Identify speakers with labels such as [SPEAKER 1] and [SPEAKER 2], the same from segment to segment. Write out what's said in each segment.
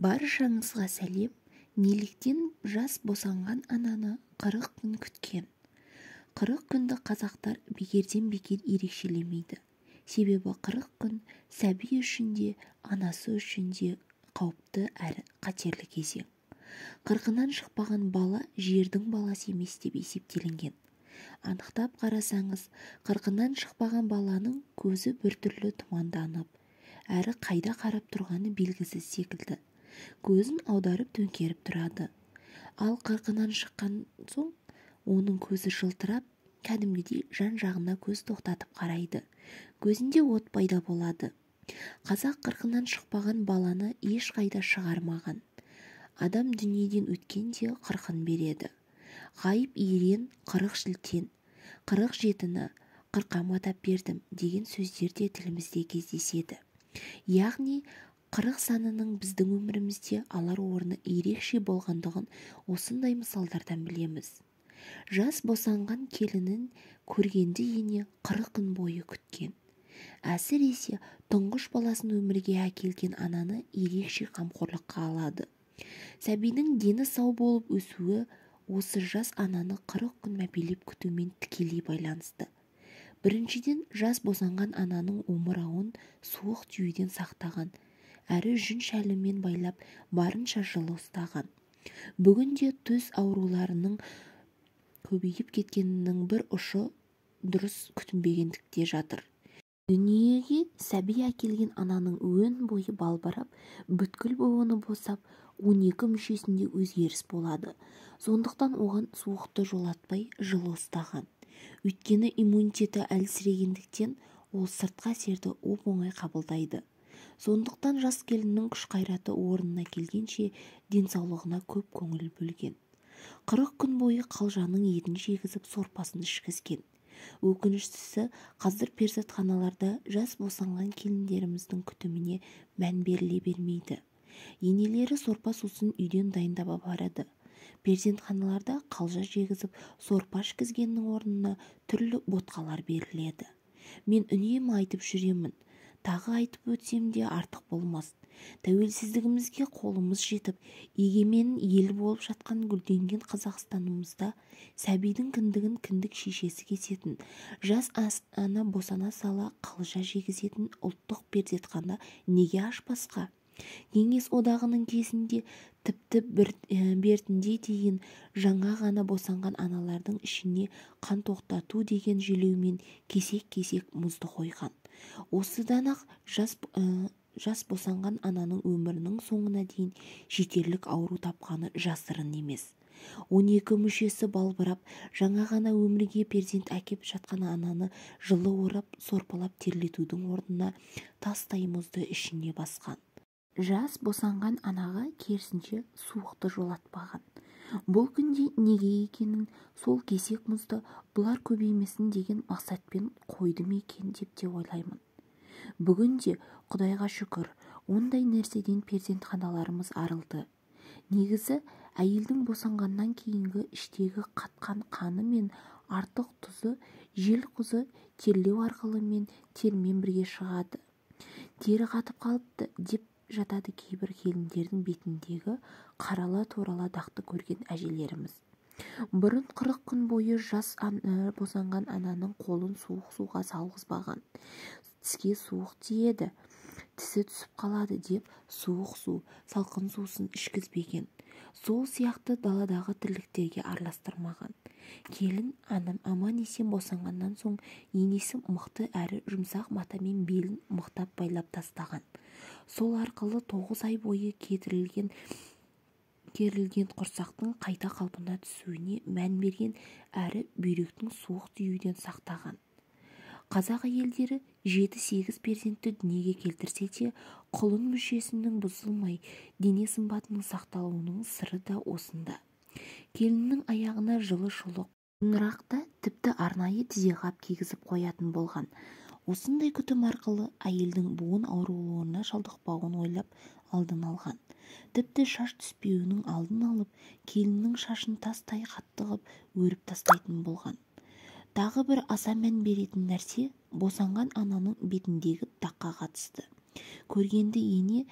[SPEAKER 1] Баршаңызға сәлем. Неліктен жас босанған ананы 40 күн күткен? 40 күнді қазақтар бекерден бекер ерекшелемейді. Себебі 40 күн сәби үшін де, анасы үшін де қауіпті әрі қатерлі кезең. 40-нан шықпаған бала жердің баласы емес деп есептелінген. Анықтап қарасаңыз, 40-нан шықпаған баланың көзі біртүрлі тұманданып, әрі қайда қарап тұрғаны белгісіз секілді. Көзін аударып төңкеріп тұрады. Ал 40-нан шыққан соң оның көзі жылтырап, кәдімгідей жан-жағына көз тоқтатып қарайды. Көзінде от пайда болады. Қазақ 40-нан шықпаған баланы ешқайда шығармаған. Адам дүниеден өткенде 40-ын береді. Ғайып ерен 40 шілтен, 40 жетіні 40-қа матап бердім деген сөздер де тілімізде кездеседі. Яғни 40 санының біздің өмірімізде алар орны ерекше болғандығын осындай мысалдардан білеміз. Жас босанған келінін көргенді ене 40 күн бойы күткен. Әсіресе тұңғыш баласын өмірге әкелген ананы ерекше қамқорлыққа алады. Сәбидің дені сау болып өсуі осы жас ананы 40 күн мәпелеп күтумен тікелей байланысты. Біріншіден, жас босанған ананың омырауын суық тиюден сақтаған, әрі жүн шәлімен байлап барынша жылы ұстаған. Бүгінде төс ауруларының көбейіп кеткенінің бір ұшы дұрыс күтінбегендікте жатыр. Дүниеге сәби әкелген ананың өн бойы балбырап, бүткіл буыны босап, 12 мүшесінде өзгеріс болады. Сондықтан оған суықты жолатпай жылы ұстаған. Өйткені иммунитеті әлсірегендіктен ол сыртқы әсерді оп-оңай қабылдайды. Сондықтан жас келіннің күш-қайраты орнына келгенше денсаулығына көп көңіл бөлген. 40 күн бойы қалжаның етін жегізіп сорпасын ішкізген. Өкініштісі, қазір перзентханаларда жас босанған келіндеріміздің күтіміне мән беріле бермейді. Енелері сорпа сусын үйден дайындап апарады. Перзентханаларда қалжа жегізіп сорпа ішкізгеннің орнына түрлі ботқалар беріледі. Мен үнемі айтып жүремін. Тағы айтып өтсем де артық болмас. Тәуелсіздігімізге қолымыз жетіп, егемен ел болып жатқан гүлденген Қазақстанымызда сәбидің кіндігін кіндік шешесі кесетін, жас ана босана сала қалжа жегізетін ұлттық перзентхана неге ашпасқа? Кеңес одағының кезінде тіпті бертінде дейін жаңа ғана босанған аналардың ішіне қан тоқтату деген желеумен кесек-кесек мұзды қойған. Осыдан-ақ жас босанған ананың өмірінің соңына дейін жетерлік ауру тапқаны жасырын емес. 12 мүшесі балбырап, жаңа ғана өмірге перзент әкеп жатқан ананы жылы орап, сорпалап терлетудің орнына тастай мұзды ішіне басқан. Жас босанған анаға керісінше суықты жолатпаған. Бұл күнде неге екенін, сол кесек мұзды бұлар көбеймесін деген мақсатпен қойды ма екен деп те ойлаймын. Бүгінде Құдайға шүкір, ондай нәрседен перзентханаларымыз арылды. Негізі, әйелдің босанғаннан кейінгі іштегі қатқан қаны мен артық тұзы жел құзы терлеу арқылы мен термен бірге шығады. Тері қатып қалыпты деп жатады кейбір келіндердің бетіндегі қарала торала дақты көрген әжелеріміз. Бұрын 40 күн бойы жас босанған ананың қолын суық суға салғызбаған. Тіске суық тиеді, тісі түсіп қалады деп суық су, салқын сусын ішкізбеген. Сол сияқты даладағы тірліктерге араластырмаған. Келін аман-есен босанғаннан соң енесі мықты әрі жұмсақ матамен белін мықтап байлап тастаған. Сол арқылы 9 ай бойы керілген құрсақтың қайта қалпына түсуіне мән берген әрі бүйректің суық тиюден сақтаған. Қазақ әйелдері 7-8 перзентті дүниеге келтірсе де, құлын мүшесінің бұзылмай, дене сымбатының сақталуының сыры да осында. Келіннің аяғына жылы шұлық, нырақта тіпті арнайы тізеқап кигізіп қоятын болған. Осындай күтім арқылы әйелдің буын ауруларына шалдықпауын ойлап алдын алған. Тіпті шаш түспеуінің алдын алып, келіннің шашын тастай қатты қып өріп тастайтын болған. Тағы бір аса мән беретін нәрсе босанған ананың бетіндегі даққа қатысты. Көргенді ене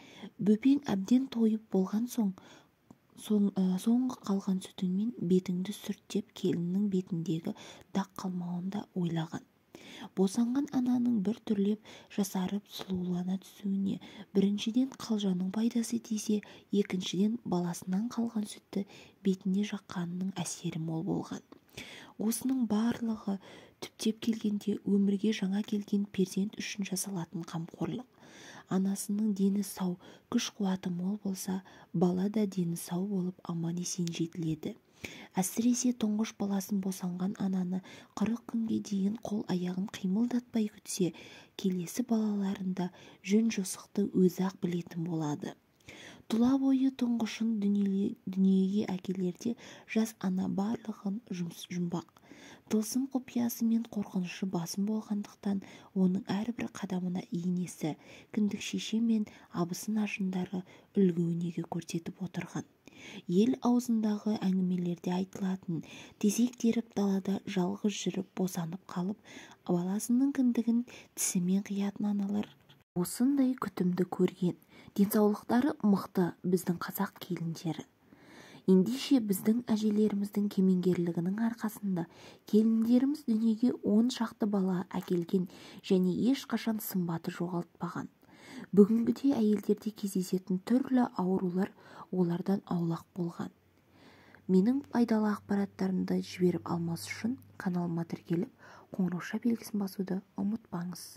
[SPEAKER 1] бөпең әбден тойып болған соңғы қалған сүтіңмен бетіңді сүрт деп келіннің бетіндегі дақ қалмауын да ойлаған. Босанған ананың бір түрлеп жасарып сұлулана түсуіне біріншіден қалжаның пайдасы тисе, екіншіден баласынан қалған сүтті бетіне жаққанының әсері мол болған. Осының барлығы түптеп келгенде өмірге жаңа келген перзент үшін жасалатын қамқорлық. Анасының дені сау, күш-қуаты мол болса, бала да дені сау болып аман-есен жетіледі. Әсіресе тұңғыш баласын босанған ананы 40 күнге дейін қол-аяғын қимылдатпай күтсе, келесі балаларында жөн-жосықты өзі-ақ білетін болады. Тұла бойы тұңғышын дүниеге әкелерде жас ана барлығын жұмбақ. Тылсым құпиясы мен қорқынышы басым болғандықтан оның әрбір қадамына енесі, кіндік шеше мен абысын ажындары үлгі-өнеге көрсетіп отырған. Ел аузындағы әңгімелерде айтылатын, тезек теріп далада жалғыз жүріп босанып қалып, баласының кіндігін тісімен қиятын аналар осындай күтімді көрген. Денсаулықтары мықты біздің қазақ келіндері. Ендеше біздің әжелеріміздің кемеңгерлігінің арқасында келіндеріміз дүниеге 10 шақты бала әкелген және ешқашан сымбаты жоғалтпаған. Бүгінгідей әйелдерде кездесетін түрлі аурулар олардан аулақ болған. Менің пайдалы ақпараттарымды жіберіп алмас үшін каналыма тіркеліп, қоңырауша белгісін басуды ұмытпаңыз.